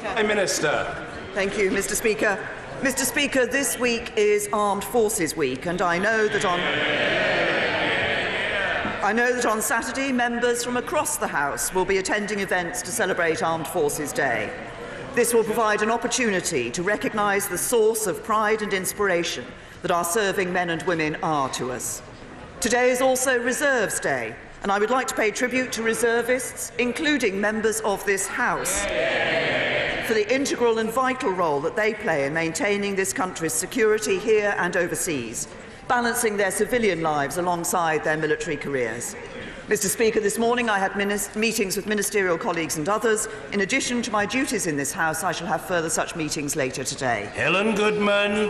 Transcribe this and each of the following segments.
Prime Minister. Thank you, Mr. Speaker. Mr. Speaker, this week is Armed Forces Week, and I know that on Saturday, members from across the House will be attending events to celebrate Armed Forces Day. This will provide an opportunity to recognise the source of pride and inspiration that our serving men and women are to us. Today is also Reserves Day, and I would like to pay tribute to reservists, including members of this House, for the integral and vital role that they play in maintaining this country's security here and overseas, balancing their civilian lives alongside their military careers. Mr. Speaker, this morning I had meetings with ministerial colleagues and others. In addition to my duties in this House, I shall have further such meetings later today. Helen Goodman.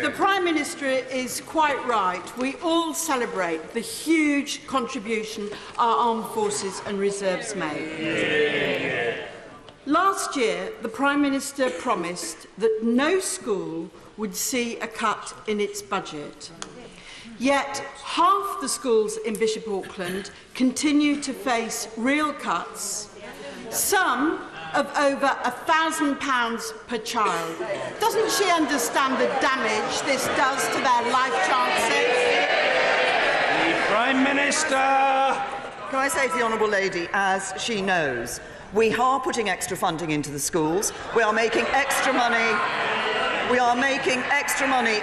The Prime Minister is quite right. We all celebrate the huge contribution our armed forces and reserves make. Last year, the Prime Minister promised that no school would see a cut in its budget. Yet half the schools in Bishop Auckland continue to face real cuts, some of over £1,000 per child. Doesn't she understand the damage this does to their life chances? The Prime Minister. Can I say to the Honourable Lady, as she knows, we are putting extra funding into the schools. We are making extra money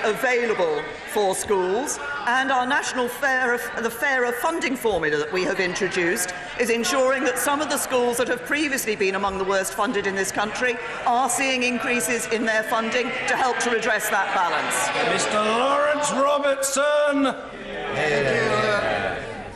available for schools, and our national fairer funding formula that we have introduced is ensuring that some of the schools that have previously been among the worst funded in this country are seeing increases in their funding to help to redress that balance. Mr. Lawrence Robertson.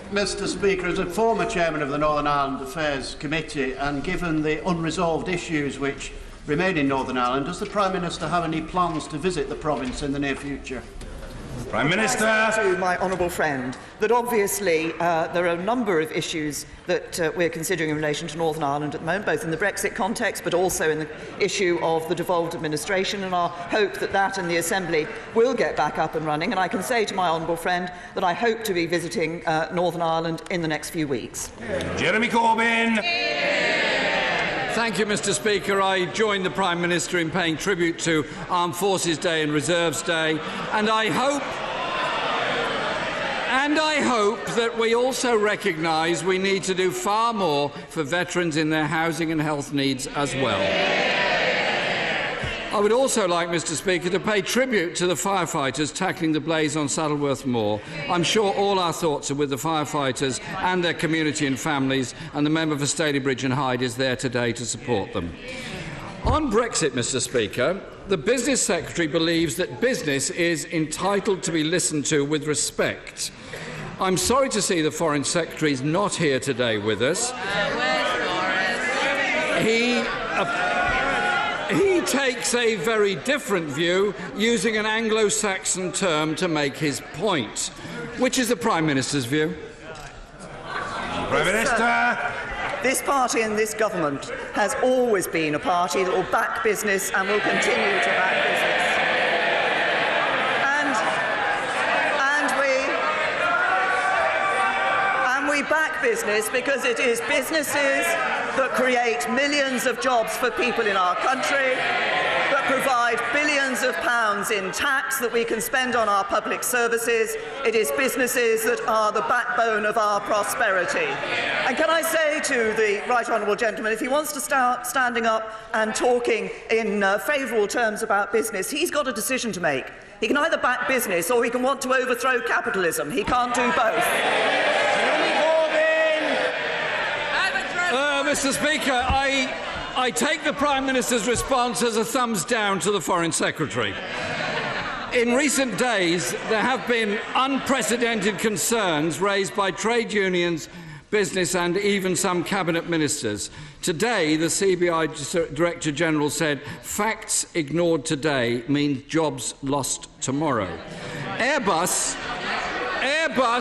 Mr. Speaker, as a former chairman of the Northern Ireland Affairs Committee, and given the unresolved issues which remain in Northern Ireland, does the Prime Minister have any plans to visit the province in the near future? Prime Minister. To my honourable friend, that obviously there are a number of issues that we're considering in relation to Northern Ireland at the moment, both in the Brexit context but also in the issue of the devolved administration, and our hope that that and the Assembly will get back up and running. And I can say to my honourable friend that I hope to be visiting Northern Ireland in the next few weeks. Jeremy Corbyn. Thank you, Mr. Speaker. I join the Prime Minister in paying tribute to Armed Forces Day and Reserves Day, and I hope that we also recognise we need to do far more for veterans in their housing and health needs as well. I would also like, Mr. Speaker, to pay tribute to the firefighters tackling the blaze on Saddleworth Moor. I'm sure all our thoughts are with the firefighters and their community and families, and the member for Stalybridge and Hyde is there today to support them. On Brexit, Mr. Speaker, the Business Secretary believes that business is entitled to be listened to with respect. I'm sorry to see the Foreign Secretary is not here today with us. He takes a very different view, using an Anglo-Saxon term to make his point. Which is the Prime Minister's view? Prime Minister. This party and this government has always been a party that will back business and will continue to back business. And we back business because it is businesses that create millions of jobs for people in our country, that provide billions of pounds in tax that we can spend on our public services. It is businesses that are the backbone of our prosperity. And can I say to the right honourable gentleman, if he wants to start standing up and talking in favourable terms about business, he's got a decision to make. He can either back business or he can want to overthrow capitalism. He can't do both. Mr. Speaker, I take the Prime Minister's response as a thumbs down to the Foreign Secretary. In recent days, there have been unprecedented concerns raised by trade unions, business and even some cabinet ministers. Today, the CBI Director General said facts ignored today mean jobs lost tomorrow. Airbus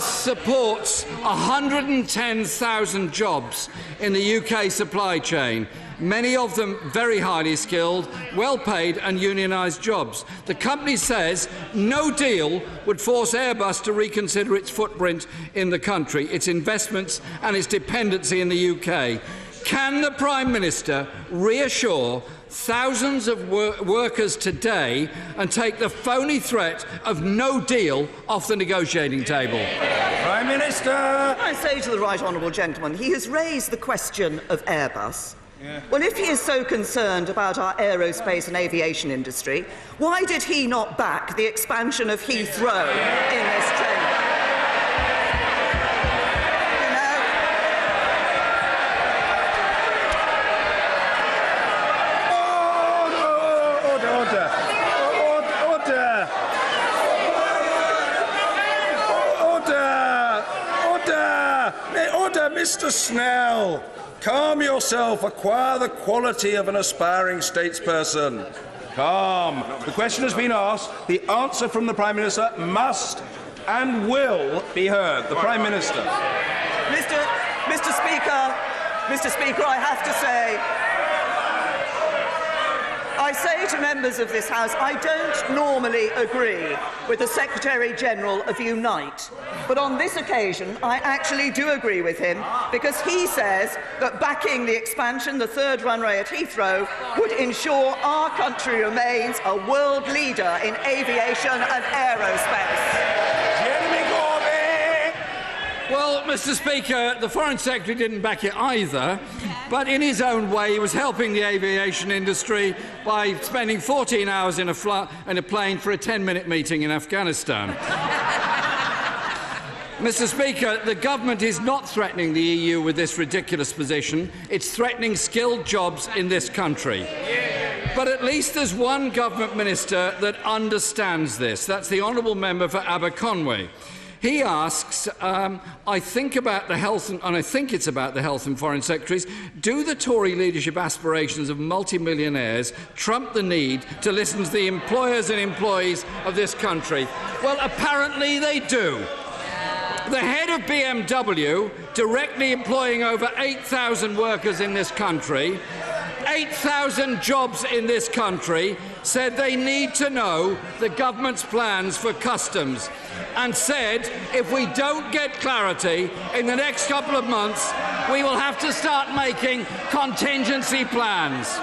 supports 110,000 jobs in the UK supply chain, many of them very highly skilled, well-paid and unionised jobs. The company says no deal would force Airbus to reconsider its footprint in the country, its investments and its dependency in the UK. Can the Prime Minister reassure thousands of workers today and take the phony threat of no deal off the negotiating table? Prime Minister! I say to the right honourable gentleman, he has raised the question of Airbus. Well, if he is so concerned about our aerospace and aviation industry, why did he not back the expansion of Heathrow in this chamber? Mr. Snell, calm yourself. Acquire the quality of an aspiring statesperson. Calm. The question has been asked. The answer from the Prime Minister must and will be heard. The Prime Minister. Mr. Speaker, I say to members of this House, I don't normally agree with the Secretary-General of Unite, but on this occasion I actually do agree with him, because he says that backing the expansion, the third runway at Heathrow, would ensure our country remains a world leader in aviation and aerospace. Well, Mr. Speaker, the Foreign Secretary didn't back it either, but in his own way he was helping the aviation industry by spending 14 hours in a plane for a 10-minute meeting in Afghanistan. Mr. Speaker, the government is not threatening the EU with this ridiculous position. It's threatening skilled jobs in this country. But at least there's one government minister that understands this. That's the honourable member for Aberconwy. He asks, I think it's about the Health and Foreign Secretaries, do the Tory leadership aspirations of multimillionaires trump the need to listen to the employers and employees of this country? Well, apparently they do. The head of BMW, directly employing over 8,000 workers in this country, 8,000 jobs in this country, said they need to know the government's plans for customs, and said if we don't get clarity in the next couple of months, we will have to start making contingency plans.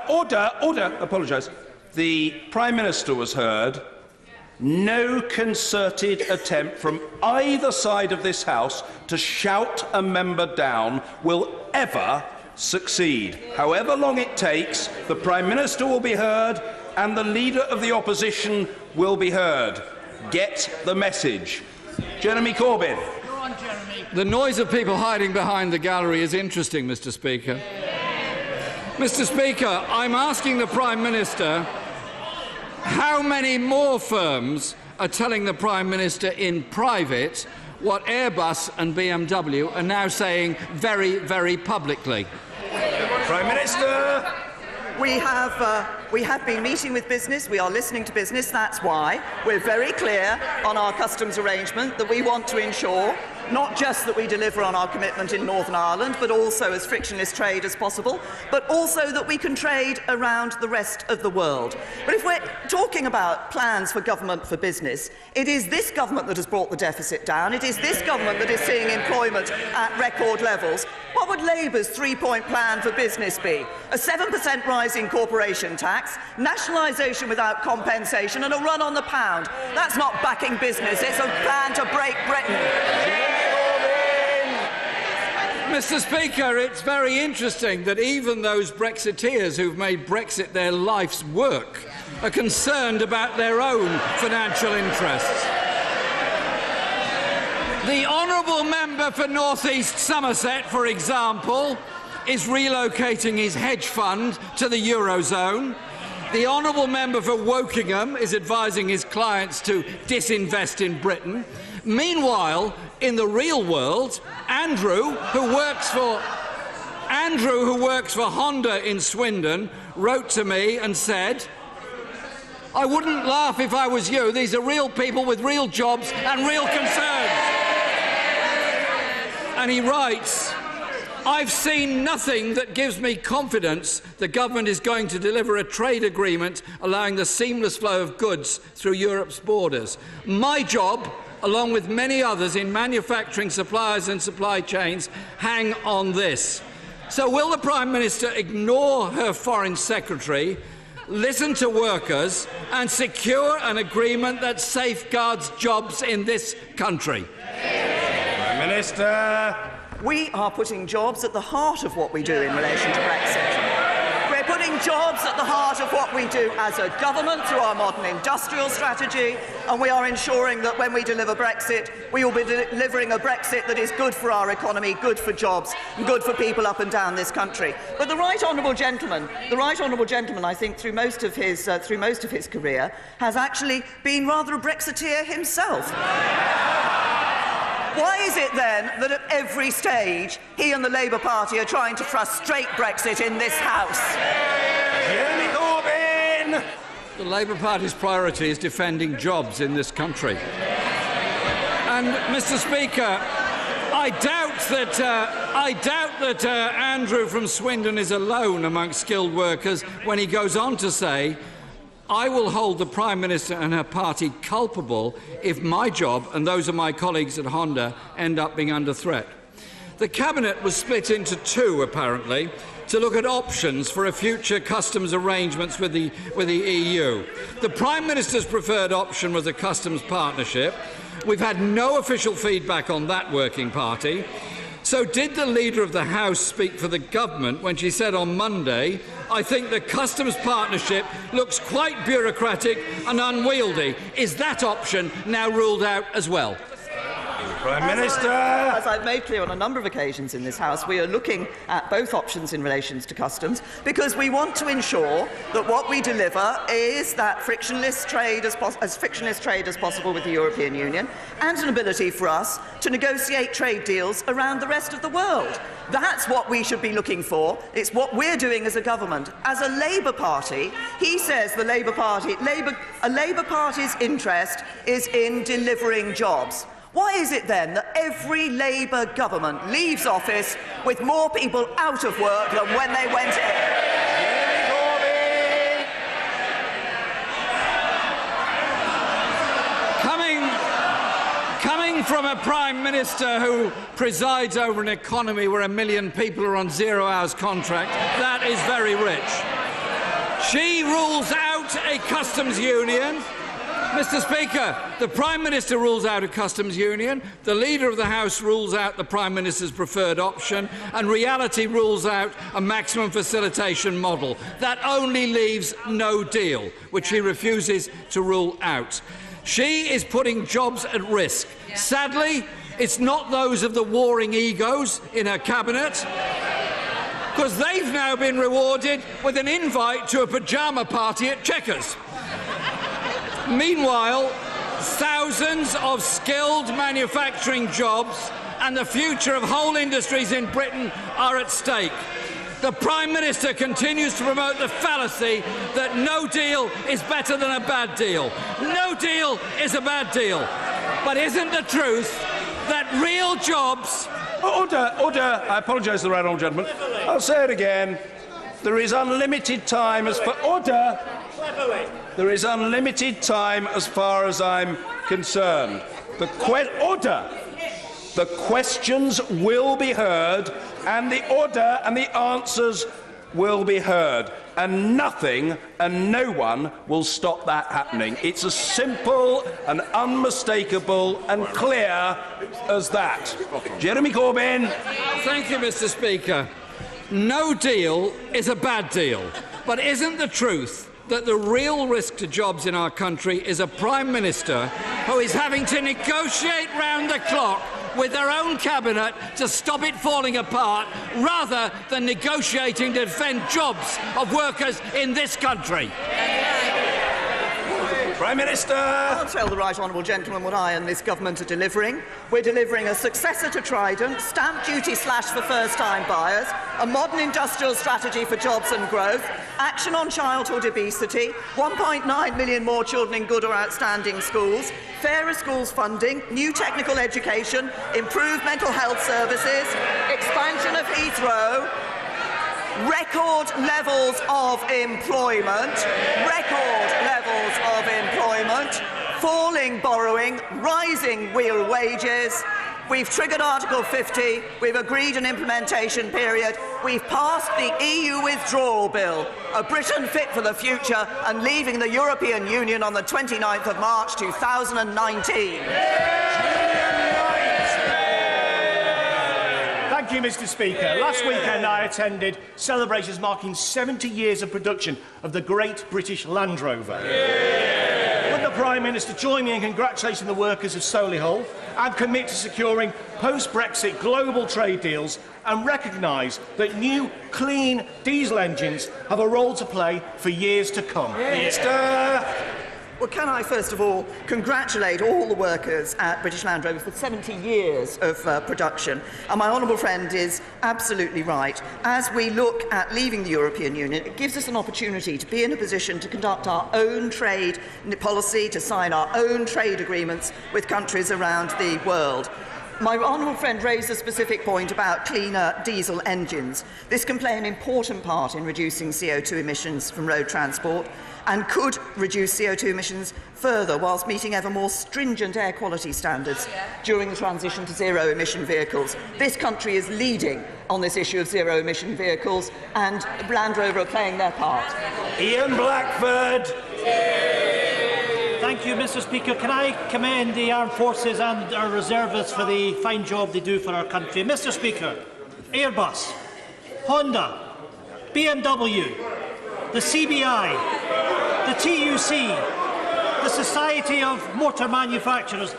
Order. Apologise. The Prime Minister was heard. No concerted attempt from either side of this House to shout a member down will ever succeed. However long it takes, the Prime Minister will be heard and the Leader of the Opposition will be heard. Get the message. Jeremy Corbyn. Go on, Jeremy. The noise of people hiding behind the gallery is interesting, Mr. Speaker. Mr. Speaker, I'm asking the Prime Minister how many more firms are telling the Prime Minister in private what Airbus and BMW are now saying very, very publicly. Prime Minister. We have been meeting with business. We are listening to business. That's why we're very clear on our customs arrangement that we want to ensure not just that we deliver on our commitment in Northern Ireland, but also as frictionless trade as possible, but also that we can trade around the rest of the world. But if we're talking about plans for government for business, it is this government that has brought the deficit down. It is this government that is seeing employment at record levels. What would Labour's three-point plan for business be? A 7% rise in corporation tax, nationalisation without compensation, and a run on the pound. That's not backing business. It's a plan to break Britain. Mr. Speaker, it's very interesting that even those Brexiteers who've made Brexit their life's work are concerned about their own financial interests. The honourable member for North East Somerset, for example, is relocating his hedge fund to the Eurozone. The honourable member for Wokingham is advising his clients to disinvest in Britain. Meanwhile, in the real world, Andrew, who works for Honda in Swindon, wrote to me and said, I wouldn't laugh if I was you. These are real people with real jobs and real concerns. And he writes, I've seen nothing that gives me confidence the government is going to deliver a trade agreement allowing the seamless flow of goods through Europe's borders. My job, along with many others in manufacturing, suppliers and supply chains, hang on this. So will the Prime Minister ignore her Foreign Secretary, listen to workers and secure an agreement that safeguards jobs in this country? Prime Minister. We are putting jobs at the heart of what we do in relation to Brexit. We're putting jobs at the heart of what we do as a government through our modern industrial strategy, and we are ensuring that when we deliver Brexit, we will be delivering a Brexit that is good for our economy, good for jobs, and good for people up and down this country. But the right honourable gentleman, I think, through most of his career, has actually been rather a Brexiteer himself. Why is it then that at every stage he and the Labour Party are trying to frustrate Brexit in this House? Jeremy Corbyn! The Labour Party's priority is defending jobs in this country. And, Mr. Speaker, I doubt that Andrew from Swindon is alone amongst skilled workers when he goes on to say, I will hold the Prime Minister and her party culpable if my job and those of my colleagues at Honda end up being under threat. The Cabinet was split into two, apparently, to look at options for a future customs arrangements with the EU. The Prime Minister's preferred option was a customs partnership. We've had no official feedback on that working party. So did the Leader of the House speak for the government when she said on Monday, I think the customs partnership looks quite bureaucratic and unwieldy? Is that option now ruled out as well? Prime Minister. As I've made clear on a number of occasions in this House, we are looking at both options in relation to customs because we want to ensure that what we deliver is that frictionless trade as possible with the European Union and an ability for us to negotiate trade deals around the rest of the world. That's what we should be looking for. It's what we're doing as a government. As a Labour Party, he says a Labour Party's interest is in delivering jobs. Why is it then that every Labour government leaves office with more people out of work than when they went in? Coming from a Prime Minister who presides over an economy where 1 million people are on 0 hours contract, that is very rich. She rules out a customs union. Mr. Speaker, the Prime Minister rules out a customs union, the Leader of the House rules out the Prime Minister's preferred option, and reality rules out a maximum facilitation model. That only leaves no deal, which he refuses to rule out. She is putting jobs at risk. Sadly, it's not those of the warring egos in her cabinet, because they've now been rewarded with an invite to a pyjama party at Chequers. Meanwhile, thousands of skilled manufacturing jobs and the future of whole industries in Britain are at stake. The Prime Minister continues to promote the fallacy that no deal is better than a bad deal. No deal is a bad deal. But isn't the truth that real jobs... Order, order. I apologise to the right honourable gentleman. I'll say it again. There is unlimited time as for... Order! There is unlimited time as far as I'm concerned. Order! The questions will be heard, and the order and the answers will be heard. And nothing and no one will stop that happening. It's as simple and unmistakable and clear as that. Jeremy Corbyn. Thank you, Mr. Speaker. No deal is a bad deal. But isn't the truth that the real risk to jobs in our country is a Prime Minister who is having to negotiate round the clock with their own cabinet to stop it falling apart, rather than negotiating to defend jobs of workers in this country? Prime Minister. I'll tell the right honourable gentleman what I and this government are delivering. We're delivering a successor to Trident, stamp duty slash for first-time buyers, a modern industrial strategy for jobs and growth, action on childhood obesity, 1.9 million more children in good or outstanding schools, fairer schools funding, new technical education, improved mental health services, expansion of Heathrow, record levels of employment, falling borrowing, rising real wages, We've triggered Article 50, we've agreed an implementation period, we've passed the EU withdrawal bill, a Britain fit for the future and leaving the European Union on the 29th of March 2019. Thank you, Mr. Speaker. Last weekend I attended celebrations marking 70 years of production of the Great British Land Rover. Would the Prime Minister join me in congratulating the workers of Solihull and commit to securing post-Brexit global trade deals and recognise that new, clean diesel engines have a role to play for years to come? Minister! Well, can I first of all congratulate all the workers at British Land Rover for 70 years of production. And my honourable friend is absolutely right. As we look at leaving the European Union, it gives us an opportunity to be in a position to conduct our own trade policy, to sign our own trade agreements with countries around the world. My honourable friend raised a specific point about cleaner diesel engines. This can play an important part in reducing CO2 emissions from road transport and could reduce CO2 emissions further whilst meeting ever more stringent air quality standards during the transition to zero-emission vehicles. This country is leading on this issue of zero-emission vehicles, and Land Rover are playing their part. Ian Blackford. Thank you, Mr. Speaker. Can I commend the armed forces and our reservists for the fine job they do for our country? Mr. Speaker, Airbus, Honda, BMW, the CBI, the TUC, the Society of Motor Manufacturers.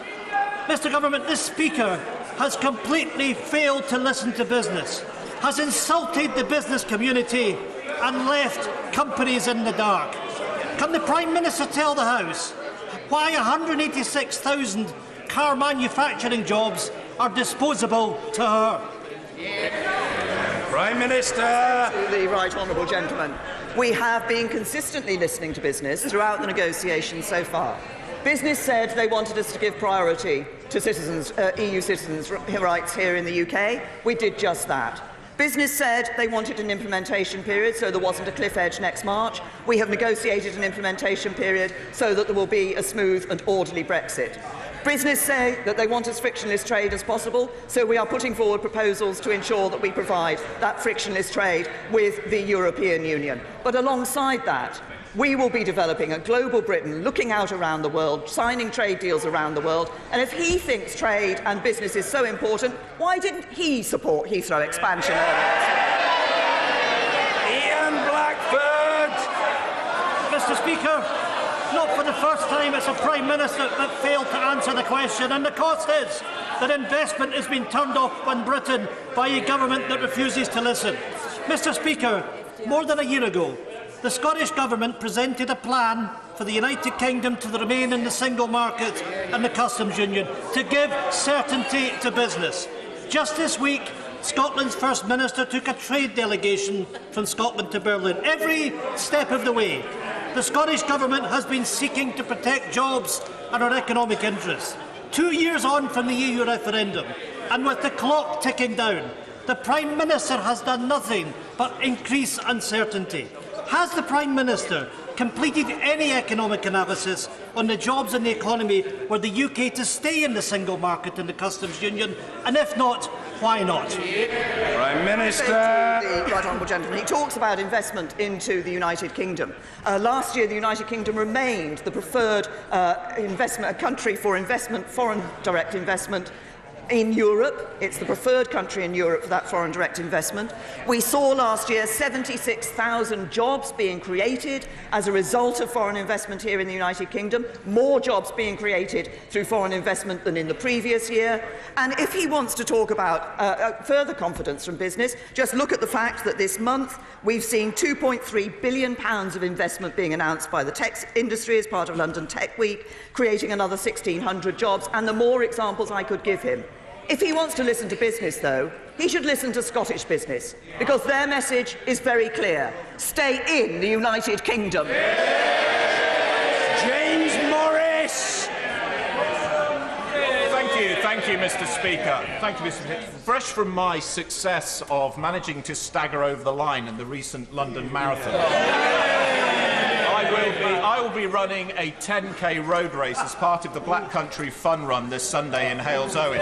Mr. Government, this Speaker has completely failed to listen to business, has insulted the business community and left companies in the dark. Can the Prime Minister tell the House why 186,000 car manufacturing jobs are disposable to her? Prime Minister. To the right honourable gentleman. We have been consistently listening to business throughout the negotiations so far. Business said they wanted us to give priority to citizens, EU citizens' rights here in the UK. We did just that. Business said they wanted an implementation period so there wasn't a cliff edge next March. We have negotiated an implementation period so that there will be a smooth and orderly Brexit. Business say that they want as frictionless trade as possible, so we are putting forward proposals to ensure that we provide that frictionless trade with the European Union. But alongside that, we will be developing a global Britain, looking out around the world, signing trade deals around the world. And if he thinks trade and business is so important, why didn't he support Heathrow expansion earlier? Ian Blackford. Mr. Speaker, not for the first time it's a Prime Minister that failed to answer the question, and the cost is that investment has been turned off in Britain by a government that refuses to listen. Mr. Speaker, more than a year ago, the Scottish Government presented a plan for the United Kingdom to remain in the single market and the customs union to give certainty to business. Just this week, Scotland's First Minister took a trade delegation from Scotland to Berlin. Every step of the way, the Scottish Government has been seeking to protect jobs and our economic interests. 2 years on from the EU referendum, and with the clock ticking down, the Prime Minister has done nothing but increase uncertainty. Has the Prime Minister completed any economic analysis on the jobs and the economy were the UK to stay in the single market and the customs union? And if not, why not? Prime Minister. The right honourable gentleman. He talks about investment into the United Kingdom. Last year, the United Kingdom remained the preferred country for investment, foreign direct investment. In Europe, it's the preferred country in Europe for that foreign direct investment. We saw last year 76,000 jobs being created as a result of foreign investment here in the United Kingdom, more jobs being created through foreign investment than in the previous year. And if he wants to talk about further confidence from business, just look at the fact that this month we've seen £2.3 billion of investment being announced by the tech industry as part of London Tech Week, creating another 1,600 jobs, and the more examples I could give him. If he wants to listen to business, though, he should listen to Scottish business, because their message is very clear. Stay in the United Kingdom. James Morris. Thank you, Mr. Speaker. Thank you, Mr. Speaker. Fresh from my success of managing to stagger over the line in the recent London Marathon, I will be running a 10k road race as part of the Black Country Fun Run this Sunday in Hales Owen.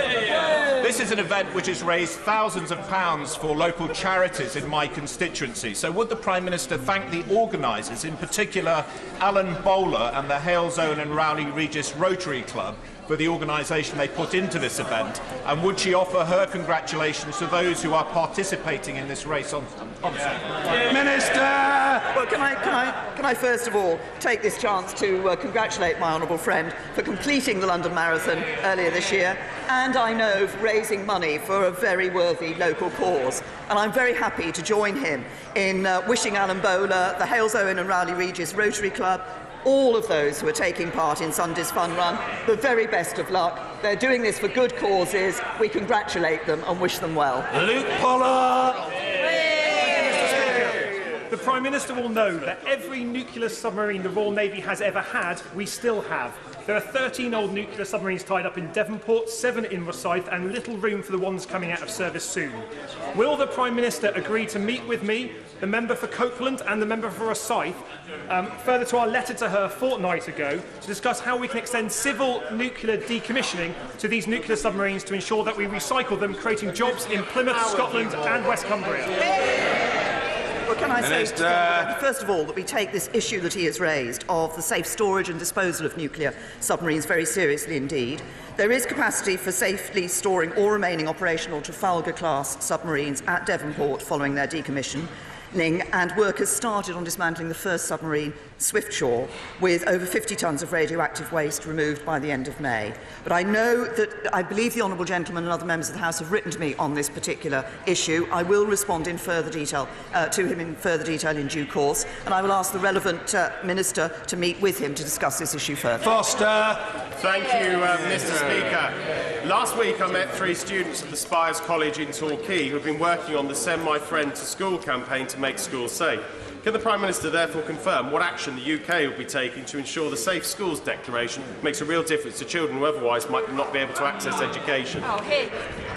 This is an event which has raised thousands of pounds for local charities in my constituency. So would the Prime Minister thank the organisers, in particular Alan Bowler and the Hales Owen and Rowley Regis Rotary Club, for the organisation they put into this event, and would she offer her congratulations to those who are participating in this race on Sunday? Minister! Well, can I first of all take this chance to congratulate my honourable friend for completing the London Marathon earlier this year, and I know for raising money for a very worthy local cause. And I'm very happy to join him in wishing Alan Bowler, the Hales Owen and Rowley Regis Rotary Club, all of those who are taking part in Sunday's Fun Run the very best of luck. They're doing this for good causes. We congratulate them and wish them well. Luke Pollard! The Prime Minister will know that every nuclear submarine the Royal Navy has ever had, we still have. There are 13 old nuclear submarines tied up in Devonport, 7 in Rosyth, and little room for the ones coming out of service soon. Will the Prime Minister agree to meet with me, the member for Copeland and the member for Rosyth, further to our letter to her a fortnight ago, to discuss how we can extend civil nuclear decommissioning to these nuclear submarines to ensure that we recycle them, creating jobs in Plymouth, Scotland and West Cumbria? Well, can I say, first of all, that we take this issue that he has raised of the safe storage and disposal of nuclear submarines very seriously indeed. There is capacity for safely storing all remaining operational Trafalgar-class submarines at Devonport following their decommissioning, and work has started on dismantling the first submarine, Swiftsure, with over 50 tonnes of radioactive waste removed by the end of May. But I know that I believe the honourable gentleman and other members of the House have written to me on this particular issue. I will respond in further detail to him in further detail in due course, and I will ask the relevant Minister to meet with him to discuss this issue further. Foster! Thank you, Mr. Speaker. Last week I met 3 students at the Spires College in Torquay who have been working on the Send My Friend to School campaign to make schools safe. Can the Prime Minister therefore confirm what action the UK will be taking to ensure the Safe Schools Declaration makes a real difference to children who otherwise might not be able to access education?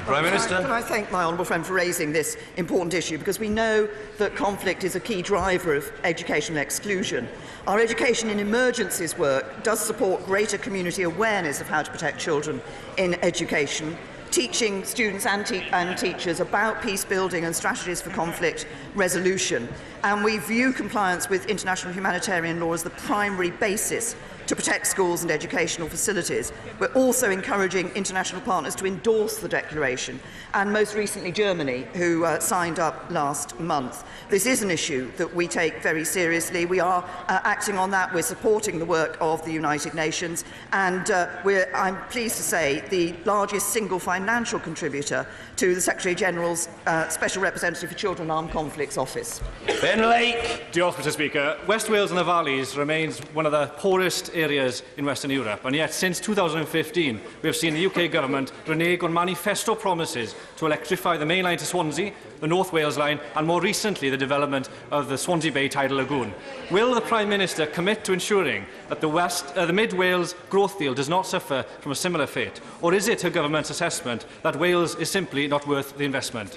Prime Minister. Can I thank my honourable friend for raising this important issue, because we know that conflict is a key driver of educational exclusion. Our education in emergencies work does support greater community awareness of how to protect children in education, teaching students and teachers about peace building and strategies for conflict resolution. And we view compliance with international humanitarian law as the primary basis to protect schools and educational facilities. We're also encouraging international partners to endorse the declaration, and most recently Germany, who signed up last month. This is an issue that we take very seriously. We are acting on that. We're supporting the work of the United Nations, and I'm pleased to say, the largest single financial contributor to the Secretary-General's Special Representative for Children and Armed Conflicts Office. Ben Lake. Mr. Speaker, West Wales and the Valleys remains one of the poorest areas in Western Europe, and yet since 2015 we have seen the UK Government renege on manifesto promises to electrify the main line to Swansea, the North Wales line, and more recently the development of the Swansea Bay Tidal Lagoon. Will the Prime Minister commit to ensuring that the Mid Wales growth deal does not suffer from a similar fate, or is it her government's assessment that Wales is simply not worth the investment?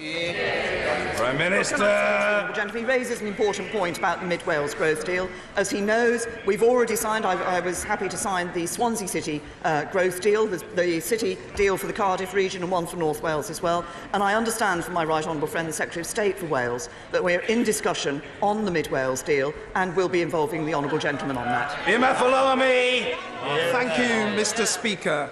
Prime Minister. He raises an important point about the Mid Wales growth deal. As he knows, we've already signed, I was happy to sign the Swansea City growth deal, the city deal for the Cardiff region, and one for North Wales as well. And I understand from my right honourable friend, the Secretary of State for Wales, that we're in discussion on the Mid Wales deal and will be involving the honourable gentleman on that. Thank you, Mr. Speaker.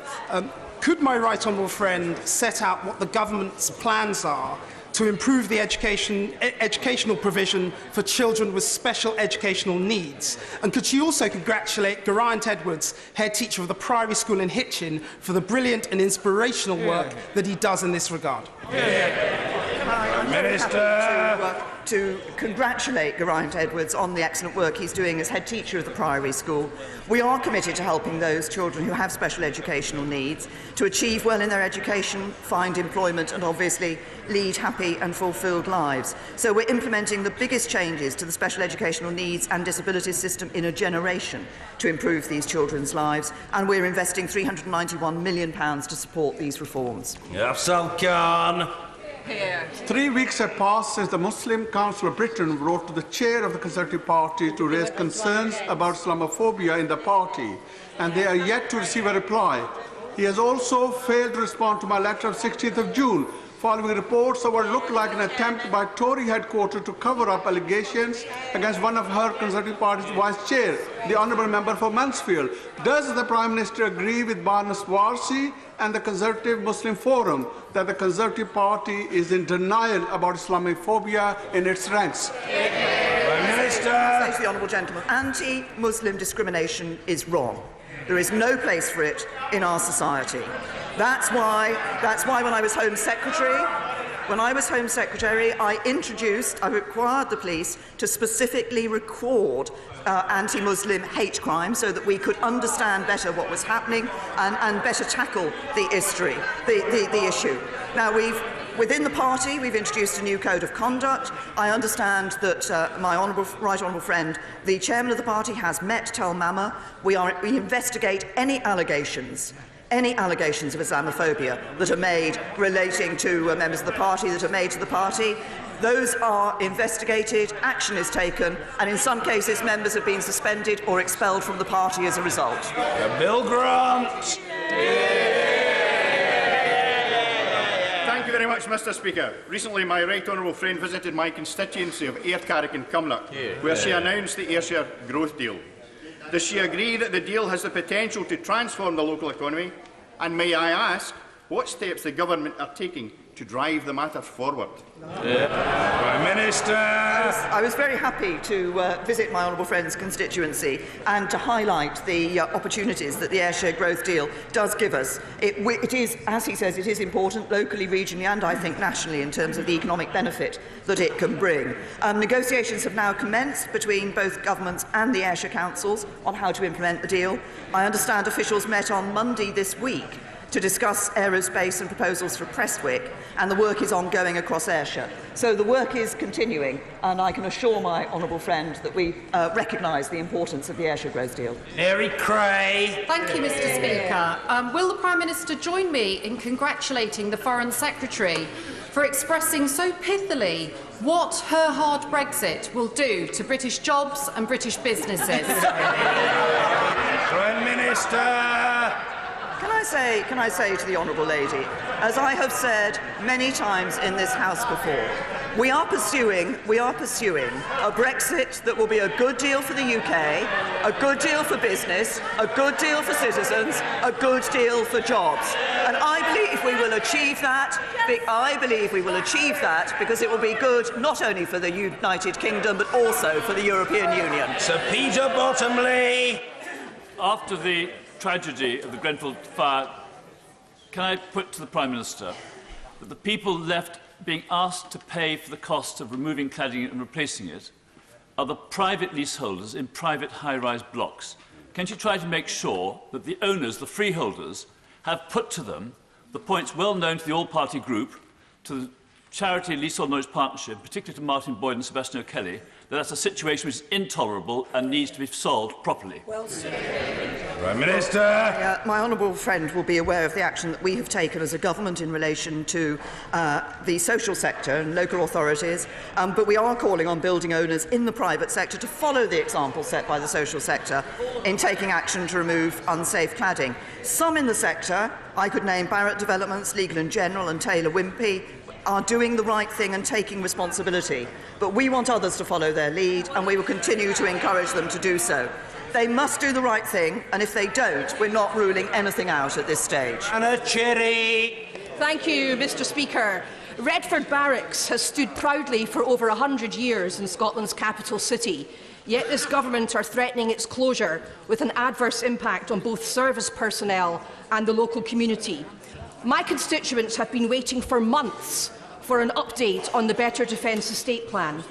Could my right honourable friend set out what the government's plans are to improve the educational provision for children with special educational needs? And could she also congratulate Geraint Edwards, head teacher of the Priory School in Hitchin, for the brilliant and inspirational work that he does in this regard? I'm very happy to congratulate Geraint Edwards on the excellent work he's doing as head teacher of the Priory School. We are committed to helping those children who have special educational needs to achieve well in their education, find employment, and obviously lead happy and fulfilled lives. So we're implementing the biggest changes to the special educational needs and disabilities system in a generation to improve these children's lives, and we're investing £391 million to support these reforms. Afzal Khan. Here. 3 weeks have passed since the Muslim Council of Britain wrote to the chair of the Conservative Party to raise concerns about Islamophobia in the party, and they are yet to receive a reply. He has also failed to respond to my letter of 16th of June, following reports of what looked like an attempt by Tory headquarters to cover up allegations against one of her Conservative Party's vice chair, the honourable member for Mansfield. Does the Prime Minister agree with Barnes Warsi and the Conservative Muslim Forum that the Conservative Party is in denial about Islamophobia in its ranks? Prime Minister. I say to the honourable gentleman, anti-Muslim discrimination is wrong. There is no place for it in our society. That's why when I was Home Secretary, I required the police to specifically record anti-Muslim hate crime so that we could understand better what was happening and better tackle the issue. Now, within the party, we've introduced a new code of conduct. I understand that my right honourable friend, the chairman of the party, has met Tel Mama. We investigate any allegations of Islamophobia that are made relating to members of the party, that are made to the party. Those are investigated, action is taken, and in some cases members have been suspended or expelled from the party as a result. Bill Grant. Thank you very much, Mr. Speaker. Recently, my right honourable friend visited my constituency of Ayrcarrick in Cumnock, where she announced the Ayrshire Growth Deal. Does she agree that the deal has the potential to transform the local economy? And may I ask what steps the government are taking to drive the matter forward? Prime Minister. I was very happy to visit my honourable friend's constituency and to highlight the opportunities that the Ayrshire Growth Deal does give us. It is, as he says, it is important locally, regionally and I think nationally in terms of the economic benefit that it can bring. Negotiations have now commenced between both governments and the Ayrshire councils on how to implement the deal. I understand officials met on Monday this week to discuss aerospace and proposals for Prestwick, and the work is ongoing across Ayrshire. So the work is continuing, and I can assure my honourable friend that we recognise the importance of the Ayrshire Growth Deal. Mary Cray. Thank you, Mr. Speaker. Will the Prime Minister join me in congratulating the Foreign Secretary for expressing so pithily what her hard Brexit will do to British jobs and British businesses? Prime Minister. Can I say to the honourable lady, as I have said many times in this House before, we are pursuing a Brexit that will be a good deal for the UK, a good deal for business, a good deal for citizens, a good deal for jobs. And I believe we will achieve that. Because it will be good not only for the United Kingdom but also for the European Union. Sir Peter Bottomley. After the tragedy of the Grenfell fire, can I put to the Prime Minister that the people left being asked to pay for the cost of removing cladding and replacing it are the private leaseholders in private high-rise blocks? Can she try to make sure that the owners, the freeholders, have put to them the points well known to the all-party group, to the Charity Leasehold Knowledge Partnership, particularly to Martin Boyd and Sebastian O'Kelly, that that's a situation which is intolerable and needs to be solved properly? Well said. Prime Minister. My honourable friend will be aware of the action that we have taken as a government in relation to the social sector and local authorities, but we are calling on building owners in the private sector to follow the example set by the social sector in taking action to remove unsafe cladding. Some in the sector, I could name Barratt Developments, Legal & General and Taylor Wimpey, are doing the right thing and taking responsibility. But we want others to follow their lead, and we will continue to encourage them to do so. They must do the right thing, and if they don't, we're not ruling anything out at this stage. Anna Cherry. Thank you, Mr. Speaker. Redford Barracks has stood proudly for over 100 years in Scotland's capital city. Yet this government are threatening its closure with an adverse impact on both service personnel and the local community. My constituents have been waiting for months for an update on the Better Defence Estate Plan.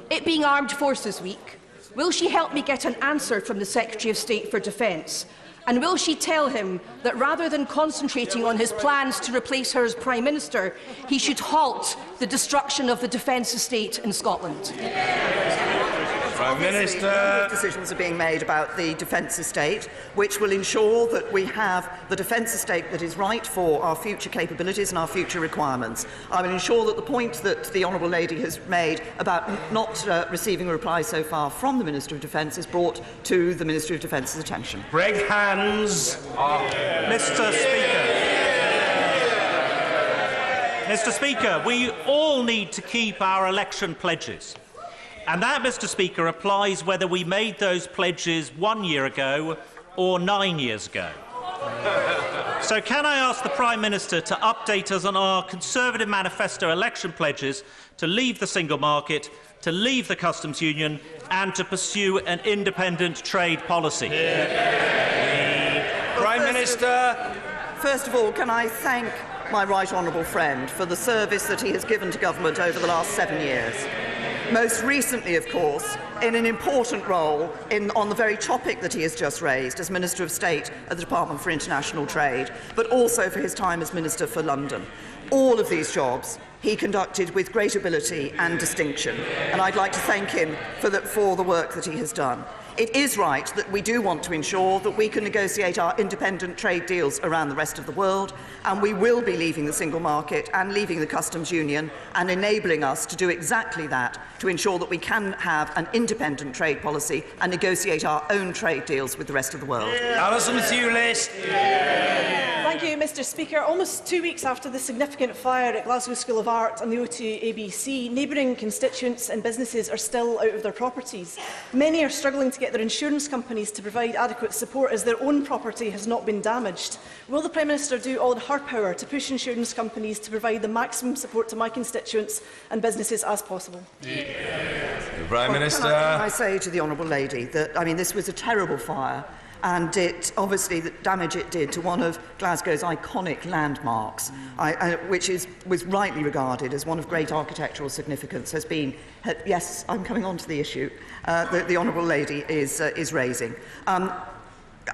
It being Armed Forces Week, will she help me get an answer from the Secretary of State for Defence? And will she tell him that rather than concentrating on his plans to replace her as Prime Minister, he should halt the destruction of the defence estate in Scotland? Prime Obviously, a number of decisions are being made about the defence estate, which will ensure that we have the defence estate that is right for our future capabilities and our future requirements. I will ensure that the point that the Honourable Lady has made about not receiving a reply so far from the Minister of Defence is brought to the Ministry of Defence's attention. Greg Hands. Mr. Speaker, we all need to keep our election pledges. And that, Mr. Speaker, applies whether we made those pledges 1 year ago or 9 years ago. So can I ask the Prime Minister to update us on our Conservative manifesto election pledges to leave the single market, to leave the customs union and to pursue an independent trade policy? Prime Minister. First of all, can I thank my right honourable friend for the service that he has given to government over the last 7 years. Most recently, of course, in an important role on the very topic that he has just raised as Minister of State at the Department for International Trade, but also for his time as Minister for London. All of these jobs he conducted with great ability and distinction, and I'd like to thank him for the work that he has done. It is right that we do want to ensure that we can negotiate our independent trade deals around the rest of the world, and we will be leaving the single market and leaving the customs union and enabling us to do exactly that, to ensure that we can have an independent trade policy and negotiate our own trade deals with the rest of the world. Alison Thewlis. Thank you, Mr. Speaker. Almost 2 weeks after the significant fire at Glasgow School of Art and the O2 ABC, neighbouring constituents and businesses are still out of their properties. Many are struggling to get their insurance companies to provide adequate support as their own property has not been damaged. Will the Prime Minister do all in her power to push insurance companies to provide the maximum support to my constituents and businesses as possible? The Prime Minister. Can I say to the Honourable Lady that, this was a terrible fire, and obviously the damage it did to one of Glasgow's iconic landmarks, which was rightly regarded as one of great architectural significance, has been, yes, I'm coming on to the issue that the Honourable Lady is raising.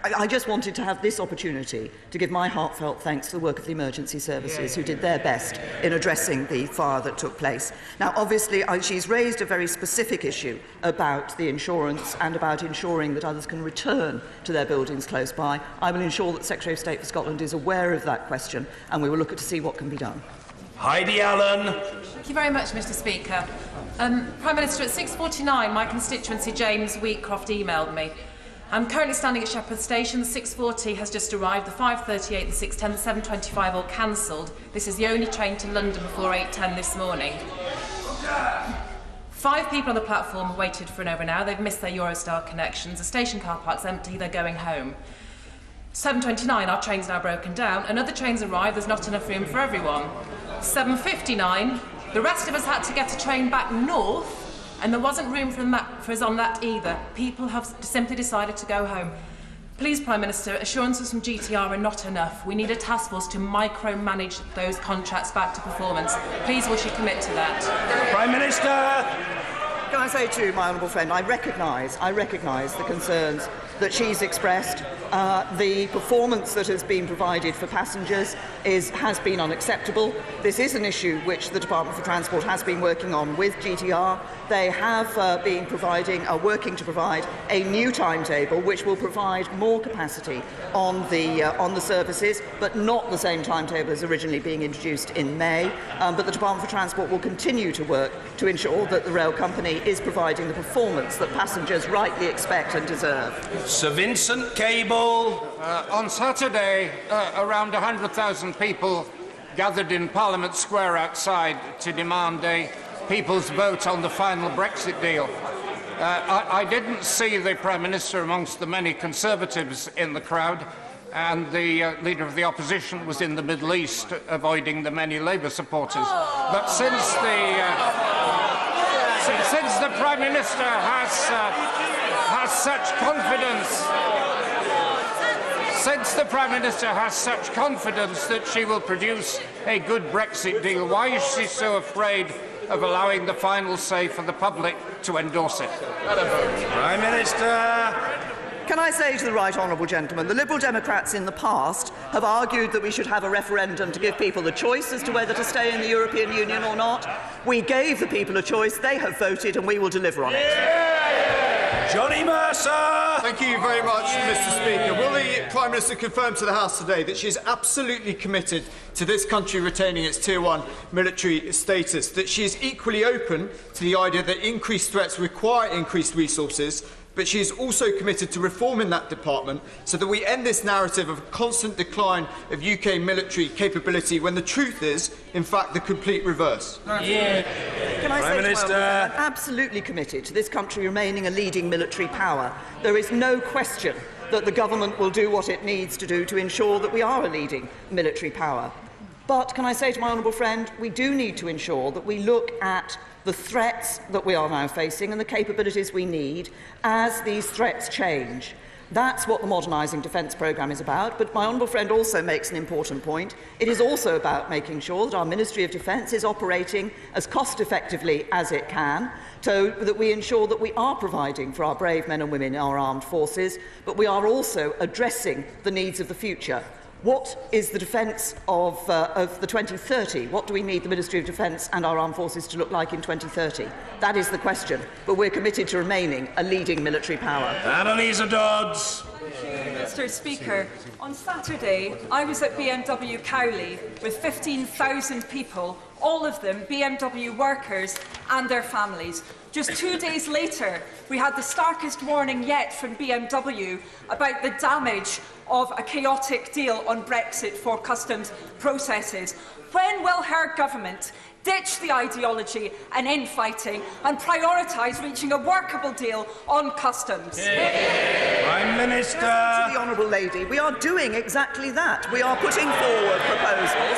I just wanted to have this opportunity to give my heartfelt thanks to the work of the emergency services who did their best in addressing the fire that took place. Now, obviously, she's raised a very specific issue about the insurance and about ensuring that others can return to their buildings close by. I will ensure that the Secretary of State for Scotland is aware of that question, and we will look to see what can be done. Heidi Allen. Thank you very much, Mr. Speaker. Prime Minister, at 6:49, my constituency James Wheatcroft emailed me. I'm currently standing at Shepherd Station. The 6:40 has just arrived. The 5:38, the 6:10, the 7:25 all cancelled. This is the only train to London before 8:10 this morning. 5 people on the platform have waited for an over an hour. They've missed their Eurostar connections. The station car park's empty. They're going home. 7:29, our train's now broken down. Another train's arrived. There's not enough room for everyone. 7:59, the rest of us had to get a train back north, and there wasn't room for us on that either. People have simply decided to go home. Please, Prime Minister, assurances from GTR are not enough. We need a task force to micromanage those contracts back to performance. Please, will she commit to that? Prime Minister. Can I say to my honourable friend, I recognise the concerns that she's expressed. The performance that has been provided for passengers has been unacceptable. This is an issue which the Department for Transport has been working on with GTR. They have been working to provide a new timetable which will provide more capacity on the services, but not the same timetable as originally being introduced in May. But the Department for Transport will continue to work to ensure that the rail company is providing the performance that passengers rightly expect and deserve. Sir Vincent Cable. On Saturday, around 100,000 people gathered in Parliament Square outside to demand a people's vote on the final Brexit deal. I didn't see the Prime Minister amongst the many Conservatives in the crowd, and the Leader of the Opposition was in the Middle East, avoiding the many Labour supporters. But since the Prime Minister has such confidence, that she will produce a good Brexit deal, why is she so afraid of allowing the final say for the public to endorse it? Prime Minister. Can I say to the right honourable gentleman, the Liberal Democrats in the past have argued that we should have a referendum to give people the choice as to whether to stay in the European Union or not. We gave the people a choice, they have voted, and we will deliver on it. Johnny Mercer! Thank you very much, Mr. Speaker. Will the Prime Minister confirm to the House today that she is absolutely committed to this country retaining its Tier 1 military status, that she is equally open to the idea that increased threats require increased resources, but she is also committed to reforming that department so that we end this narrative of a constant decline of UK military capability when the truth is, in fact, the complete reverse? Yeah. Can I Prime say, Minister. I'm absolutely committed to this country remaining a leading military power. There is no question that the government will do what it needs to do to ensure that we are a leading military power. But can I say to my honourable friend, we do need to ensure that we look at the threats that we are now facing and the capabilities we need as these threats change. That's what the modernising defence programme is about, but my honourable friend also makes an important point. It is also about making sure that our Ministry of Defence is operating as cost-effectively as it can, so that we ensure that we are providing for our brave men and women in our armed forces, but we are also addressing the needs of the future. What is the defence of the 2030? What do we need the Ministry of Defence and our armed forces to look like in 2030? That is the question. But we're committed to remaining a leading military power. Annalisa Dodds. Mr. Speaker, on Saturday I was at BMW Cowley with 15,000 people, all of them BMW workers and their families. Just 2 days later, we had the starkest warning yet from BMW about the damage of a chaotic deal on Brexit for customs processes. When will her government ditch the ideology and infighting and prioritise reaching a workable deal on customs? Prime Minister. To the honourable lady, we are doing exactly that. We are putting forward proposals.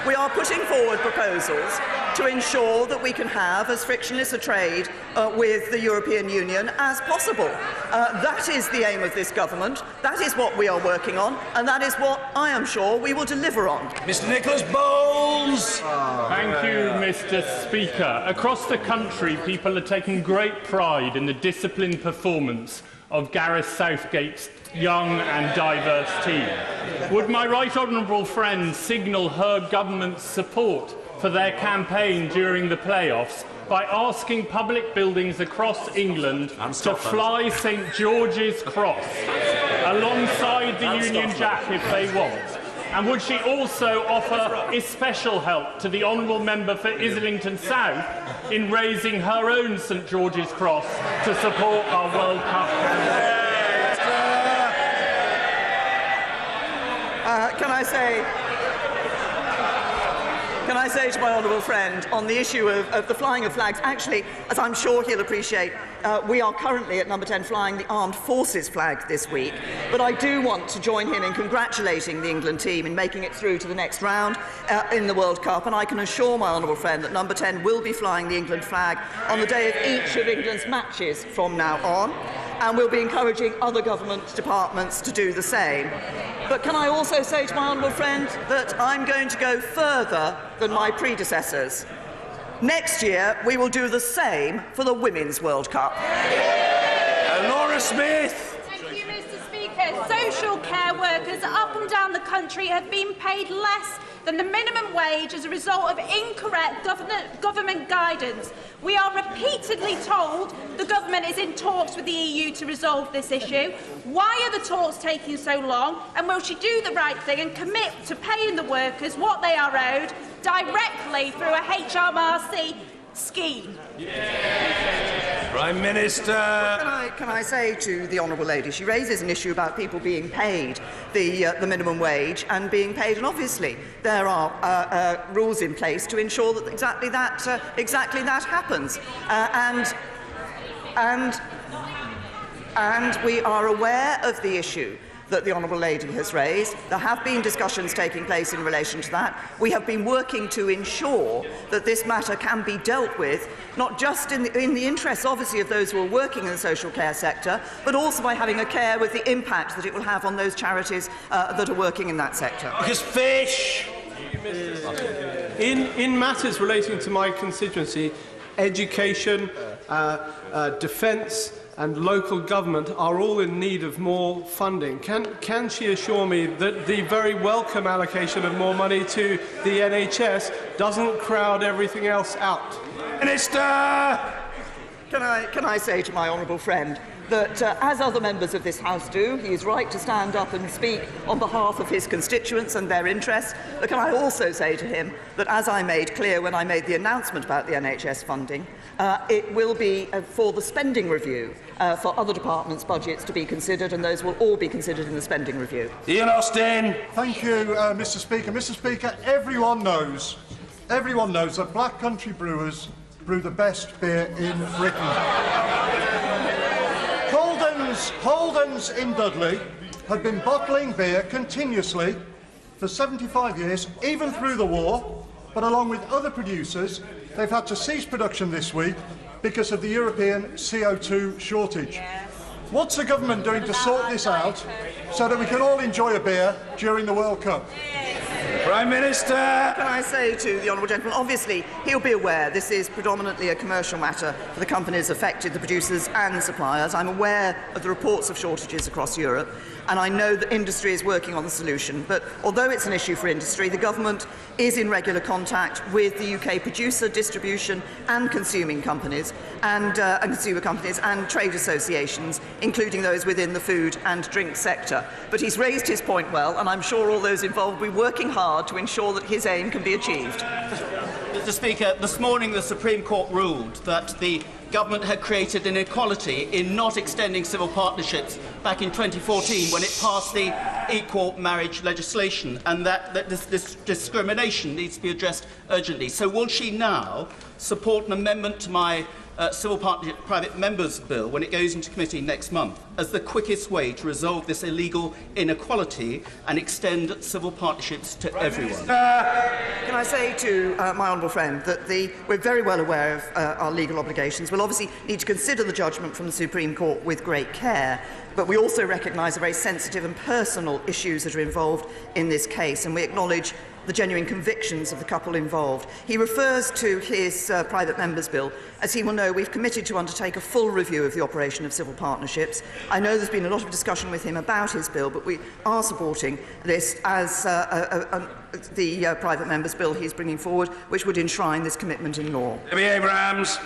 We are putting forward proposals to ensure that we can have as frictionless a trade with the European Union as possible. That is the aim of this government, that is what we are working on, and that is what I am sure we will deliver on. Mr Nicholas Bowles. Thank you, Mr Speaker. Across the country, people are taking great pride in the disciplined performance of Gareth Southgate's young and diverse team. Would my right honourable friend signal her government's support for their campaign during the playoffs by asking public buildings across England to fly St George's Cross alongside the Union Jack if they want? And would she also offer especial help to the honourable member for Islington South in raising her own St George's Cross to support our World Cup campaign? Can I say to my honourable friend on the issue of the flying of flags, actually, as I'm sure he'll appreciate, we are currently at number 10 flying the Armed Forces flag this week, but I do want to join him in congratulating the England team in making it through to the next round in the World Cup, and I can assure my honourable friend that number 10 will be flying the England flag on the day of each of England's matches from now on, and we'll be encouraging other government departments to do the same. But can I also say to my honourable friend that I'm going to go further than my predecessors. Next year, we will do the same for the Women's World Cup. Laura Smith. Thank you, Mr. Speaker. Social care workers up and down the country have been paid less than the minimum wage as a result of incorrect government guidance. We are repeatedly told the government is in talks with the EU to resolve this issue. Why are the talks taking so long? And will she do the right thing and commit to paying the workers what they are owed directly through a HMRC scheme? Prime Minister. Can I say to the honourable lady, she raises an issue about people being paid the minimum wage and being paid, and obviously there are rules in place to ensure that exactly that happens, and we are aware of the issue that the honourable lady has raised. There have been discussions taking place in relation to that. We have been working to ensure that this matter can be dealt with, not just in the interests, obviously, of those who are working in the social care sector, but also by having a care with the impact that it will have on those charities that are working in that sector. Marcus Fish. In matters relating to my constituency, education, defence and local government are all in need of more funding. Can she assure me that the very welcome allocation of more money to the NHS doesn't crowd everything else out? Minister. Can I say to my honourable friend that, as other members of this House do, he is right to stand up and speak on behalf of his constituents and their interests. But can I also say to him that, as I made clear when I made the announcement about the NHS funding, it will be for the spending review for other departments' budgets to be considered, and those will all be considered in the spending review. Ian Austin. Thank you, Mr. Speaker. Mr. Speaker, everyone knows that Black Country brewers brew the best beer in Britain. Holden's in Dudley had been bottling beer continuously for 75 years, even through the war, but along with other producers, they've had to cease production this week because of the European CO2 shortage. What's the government doing to sort this out so that we can all enjoy a beer during the World Cup? Prime Minister. Can I say to the honourable gentleman, obviously he'll be aware this is predominantly a commercial matter for the companies affected, the producers and the suppliers. I'm aware of the reports of shortages across Europe, and I know that industry is working on the solution. But although it's an issue for industry, the government is in regular contact with the UK producer, distribution and consuming companies and consumer companies and trade associations, including those within the food and drink sector. But he's raised his point well, and I'm sure all those involved will be working hard to ensure that his aim can be achieved. Mr. Speaker, this morning the Supreme Court ruled that the government had created an inequality in not extending civil partnerships back in 2014 when it passed the equal marriage legislation, and that this discrimination needs to be addressed urgently. So will she now support an amendment to my Civil Partnership Private Members Bill when it goes into committee next month as the quickest way to resolve this illegal inequality and extend civil partnerships to everyone? Can I say to my honourable friend that we're very well aware of our legal obligations. We'll obviously need to consider the judgment from the Supreme Court with great care, but we also recognise the very sensitive and personal issues that are involved in this case, and we acknowledge the genuine convictions of the couple involved. He refers to his private members bill. As he will know, we've committed to undertake a full review of the operation of civil partnerships. I know there's been a lot of discussion with him about his bill, but we are supporting this as the private members bill he's bringing forward, which would enshrine this commitment in law. Debbie Abrahams.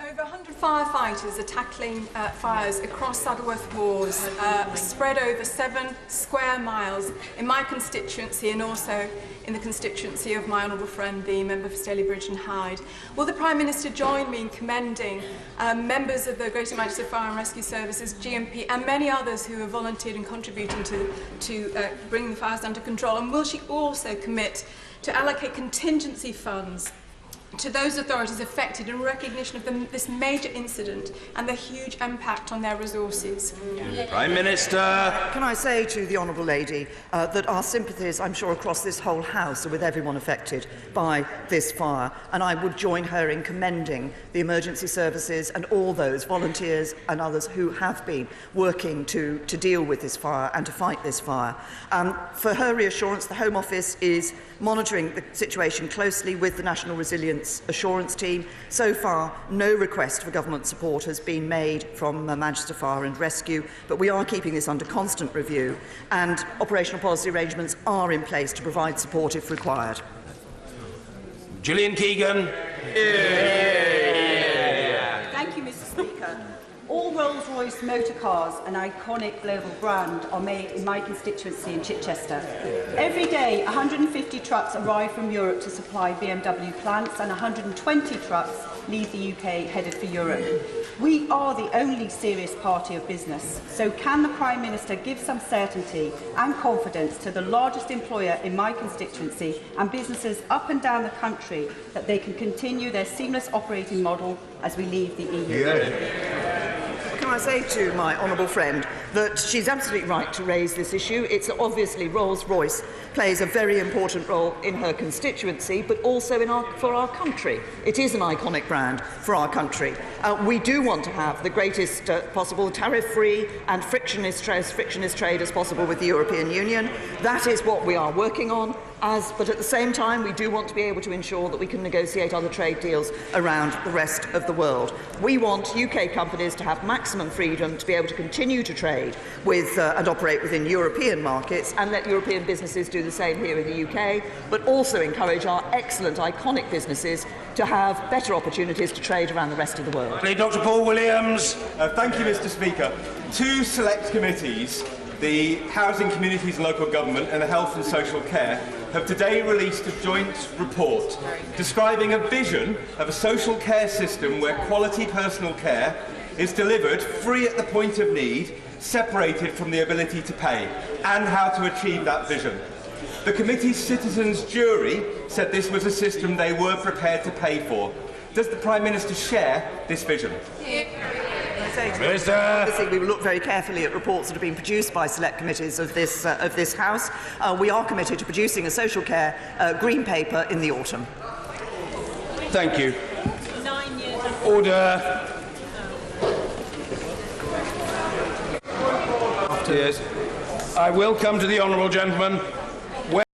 Over 100 firefighters are tackling fires across Saddleworth Moors, spread over 7 square miles in my constituency and also in the constituency of my honourable friend, the member for Stalybridge and Hyde. Will the Prime Minister join me in commending members of the Greater Manchester Fire and Rescue Services, GMP, and many others who have volunteered and contributing to bring the fires under control? And will she also commit to allocate contingency funds to those authorities affected in recognition of this major incident and the huge impact on their resources? Prime Minister. Can I say to the honourable lady that our sympathies, I'm sure, across this whole House are with everyone affected by this fire, and I would join her in commending the emergency services and all those volunteers and others who have been working to deal with this fire and to fight this fire. For her reassurance, the Home Office is monitoring the situation closely with the National Resilience Assurance Team. So far, no request for government support has been made from Manchester Fire and Rescue, but we are keeping this under constant review, and operational policy arrangements are in place to provide support if required. Gillian Keegan. Thank you, Mr. Speaker. All Rolls-Royce motor cars, an iconic global brand, are made in my constituency in Chichester. Every day, 150 trucks arrive from Europe to supply BMW plants, and 120 trucks leave the UK headed for Europe. We are the only serious party of business, so can the Prime Minister give some certainty and confidence to the largest employer in my constituency and businesses up and down the country that they can continue their seamless operating model as we leave the EU? Can I say to my honourable friend that she's absolutely right to raise this issue. It's obviously Rolls-Royce plays a very important role in her constituency, but also for our country. It is an iconic brand for our country. We do want to have the greatest possible tariff-free and frictionless trade as possible with the European Union. That is what we are working on. But at the same time, we do want to be able to ensure that we can negotiate other trade deals around the rest of the world. We want UK companies to have maximum freedom to be able to continue to trade with and operate within European markets, and let European businesses do the same here in the UK, but also encourage our excellent, iconic businesses to have better opportunities to trade around the rest of the world. Dr. Paul Williams. Thank you, Mr. Speaker. Two select committees, the Housing, Communities and Local Government and the Health and Social Care, have today released a joint report describing a vision of a social care system where quality personal care is delivered free at the point of need, separated from the ability to pay, and how to achieve that vision. The committee's citizens' jury said this was a system they were prepared to pay for. Does the Prime Minister share this vision? Obviously, we will look very carefully at reports that have been produced by select committees of this House. We are committed to producing a social care green paper in the autumn. Thank you. Order. Yes. I will come to the honourable gentleman.